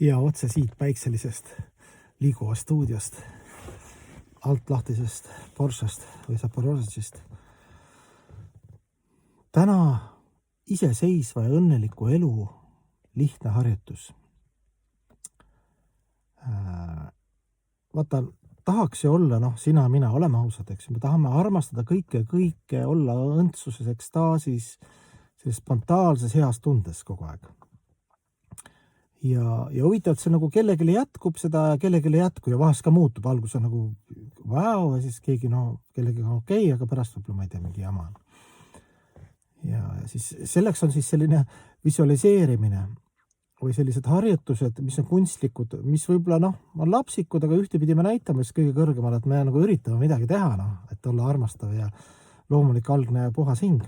Ja otse siit päikselisest liiguvast stuudiost, altlahtisest Porschest või Zaporožetsist. Täna iseseisva ja õnneliku elu lihtne harjutus. Vaata, tahaks ju olla, sina, mina, oleme ausad, eks. Me tahame armastada kõike, olla õndsuses, ekstaasis, spontaanses heas tundes kogu aeg. Ja huvitav, et see nagu kellegile jätkub seda ja kellegile jätku ja vahest ka muutub. Algus on nagu vau, ja siis keegi, kellegi on okei, aga pärast võib-olla ma ei tea, mingi jama. Ja siis selleks on siis selline visualiseerimine või sellised harjutused, mis on kunstlikud, mis võib-olla on lapsikud, aga ühtepidi me näitame siis kõige kõrgemal, et me nagu üritame midagi teha, et olla armastav ja loomulik algne puhas hing.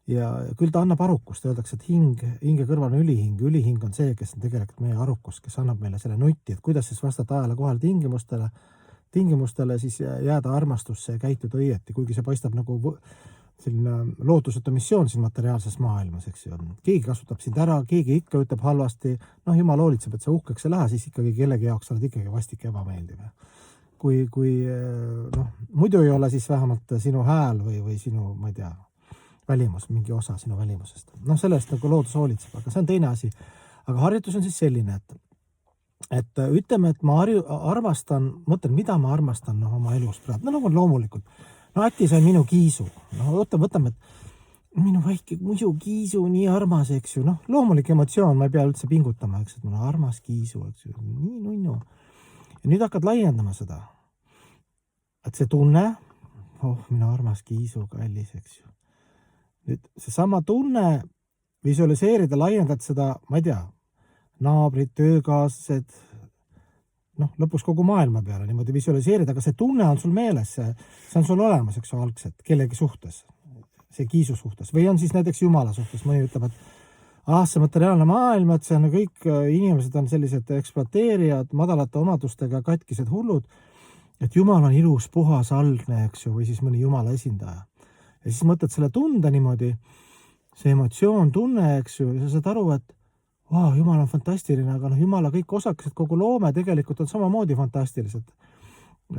Ja küll ta annab arukust, öeldakse, et hinge kõrval on ülihing. Ülihing on see, kes on tegelikult meie arukus, kes annab meile selle nutti, et kuidas siis vastata ajale kohal tingimustele siis jääda armastusse ja käituda õieti, kuigi see paistab nagu selline lootusetu missioon siin materiaalses maailmas, eks ju. Keegi kasutab sind ära, keegi ikka ütleb halvasti, jumal hoolitseb, et sa uhkeks ei lähe, siis ikkagi kellegi jaoks oled ikkagi vastik ebameeldiv. Kui muidu ei ole siis vähemalt sinu hääl või sinu, ma ei tea, välimus, mingi osa sinu välimusest. Sellest nagu loodus hoolitseb, aga see on teine asi. Aga harjutus on siis selline, et ütleme, et ma armastan, mõtlen, mida ma armastan oma elus praegu. Nagu loomulikult. Äkki see on minu kiisu. Võtame, et minu väike muidu kiisu nii armas, eks ju. Loomulik emotsioon, ma ei pea üldse pingutama, eks, et mul on armas kiisu, eks ju. Nii nunnu. Ja nüüd hakkad laiendama seda. Et see tunne, minu armas kiisu, kallis, eks ju. Nüüd see sama tunne visualiseerida, laiendad seda, ma ei tea, naabrid, töökaaslased, lõpuks kogu maailma peale niimoodi visualiseerida, aga see tunne on sul meeles, see on sul olemas, eks ju, algselt, kellegi suhtes, see kiisu suhtes, või on siis näiteks Jumala suhtes, mõni ütleb, et see materiaalne maailm, et see on kõik inimesed on sellised ekspluateerijad, madalate omadustega katkised hullud, et Jumal on ilus, puhas, algne, eks ju, või siis mõni Jumala esindaja. Ja siis mõtled selle tunde niimoodi, see emotsioon, tunne, eks ju, ja sa saad aru, et Jumal on fantastiline, aga Jumala kõik osakesed, kogu loome tegelikult on samamoodi fantastilised.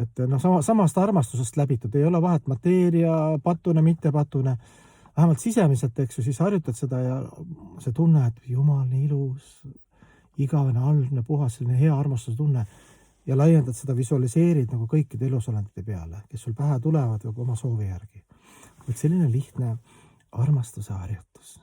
Et samast armastusest läbitud, ei ole vahet mateeria, patune, mitte patune, vähemalt sisemiselt, eks ju, siis harjutad seda ja see tunne, et Jumal nii ilus, igavene, algne, puhas, selline hea armastuse tunne ja laiendad seda, visualiseerid nagu kõikide elusolendite peale, kes sul pähe tulevad või oma soovi järgi. Et selline lihtne armastuse harjutus.